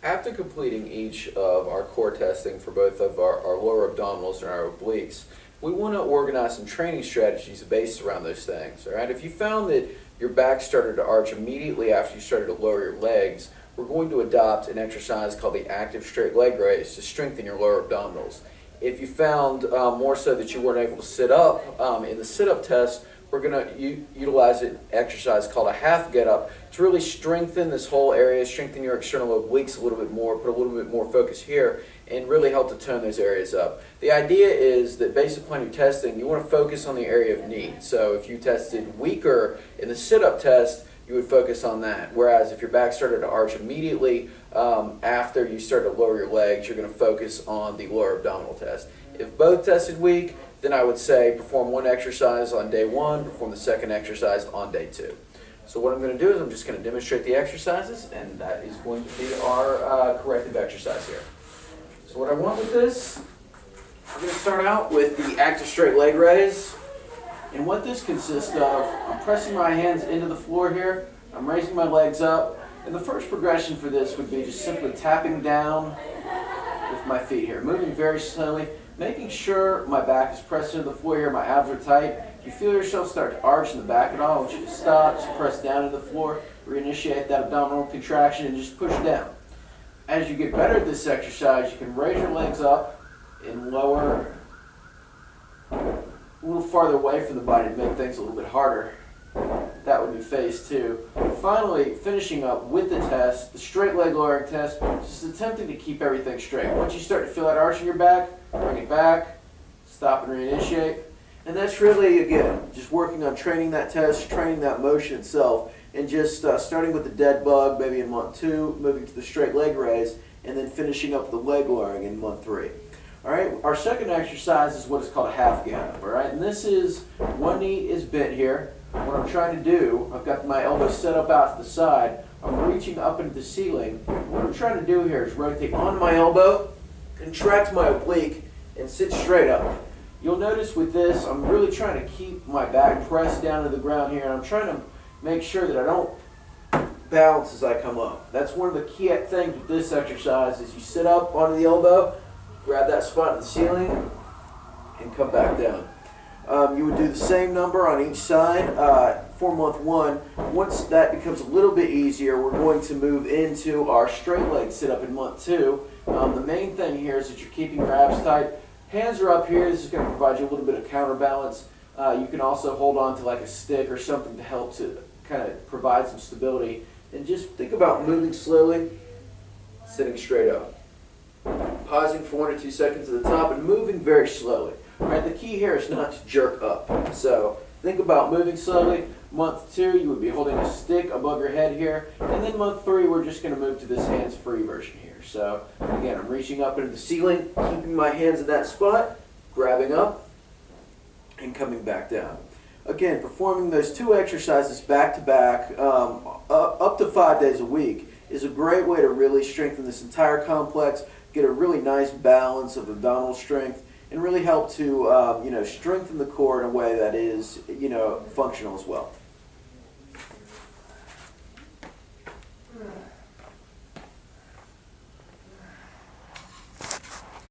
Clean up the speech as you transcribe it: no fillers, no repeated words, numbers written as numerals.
After completing each of our core testing for both of our lower abdominals and our obliques, we want to organize some training strategies based around those things. All right? If you found that your back started to arch immediately after you started to lower your legs, we're going to adopt an exercise called the active straight leg raise to strengthen your lower abdominals. If you found more so that you weren't able to sit up, in the sit-up test, we're going to utilize an exercise called a half get-up to really strengthen this whole area, strengthen your external obliques a little bit more, put a little bit more focus here, and really help to tone those areas up. The idea is that based upon your testing, you want to focus on the area of need. So if you tested weaker in the sit-up test, you would focus on that. Whereas if your back started to arch immediately after you started to lower your legs, you're going to focus on the lower abdominal test. If both tested weak, then I would say perform one exercise on day one, perform the second exercise on day two. So what I'm going to do is I'm just going to demonstrate the exercises, and that is going to be our corrective exercise here. So what I want with this, we're going to start out with the active straight leg raise. And what this consists of, I'm pressing my hands into the floor here, I'm raising my legs up, and the first progression for this would be just simply tapping down with my feet here, moving very slowly, making sure my back is pressed into the floor here, my abs are tight. If you feel yourself start to arch in the back at all, I want you to stop, just press down into the floor, reinitiate that abdominal contraction, and just push down. As you get better at this exercise, you can raise your legs up and lower a little farther away from the body to make things a little bit harder. That would be phase two. Finally, finishing up with the test, the straight leg lowering test, just attempting to keep everything straight. Once you start to feel that arch in your back, bring it back, stop and reinitiate. And that's really, again, just working on training that test, training that motion itself, and just starting with the dead bug maybe in month 2, moving to the straight leg raise, and then finishing up the leg lowering in month 3. All right, our second exercise is what is called a half get-up, all right? And this is, one knee is bent here. What I'm trying to do, I've got my elbows set up out to the side. I'm reaching up into the ceiling. What I'm trying to do here is rotate onto my elbow, contract my oblique, and sit straight up. You'll notice with this, I'm really trying to keep my back pressed down to the ground here, and I'm trying to make sure that I don't bounce as I come up. That's one of the key things with this exercise is you sit up onto the elbow, grab that spot in the ceiling, and come back down. You would do the same number on each side for month 1. Once that becomes a little bit easier, we're going to move into our straight leg sit up in month 2. The main thing here is that you're keeping your abs tight. Hands are up here. This is going to provide you a little bit of counterbalance. You can also hold on to like a stick or something to help to kind of provide some stability. And just think about moving slowly, sitting straight up. Pausing for 1 or 2 seconds at the top and moving very slowly. All right, the key here is not to jerk up. So think about moving slowly. Month 2, you would be holding a stick above your head here. And then month 3, we're just going to move to this hands-free version here. So again, I'm reaching up into the ceiling, keeping my hands in that spot, grabbing up, and coming back down. Again, performing those 2 exercises back to back, up to 5 days a week, is a great way to really strengthen this entire complex, get a really nice balance of abdominal strength, and really help to strengthen the core in a way that is functional as well.